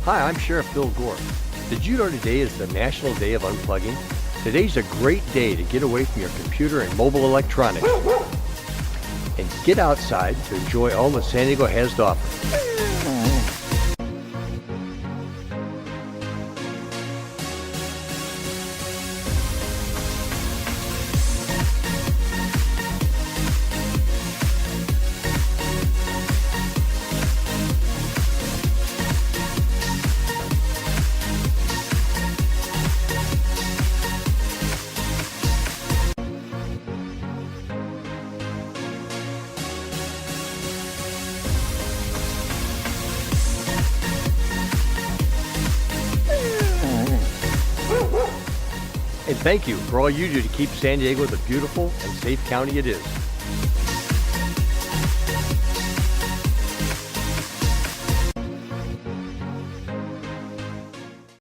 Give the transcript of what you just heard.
Hi, I'm Sheriff Bill Gore. Did you know today is the National Day of Unplugging? Today's a great day to get away from your computer and mobile electronics and get outside to enjoy all that San Diego has to offer. And thank you for all you do to keep San Diego the beautiful and safe county it is.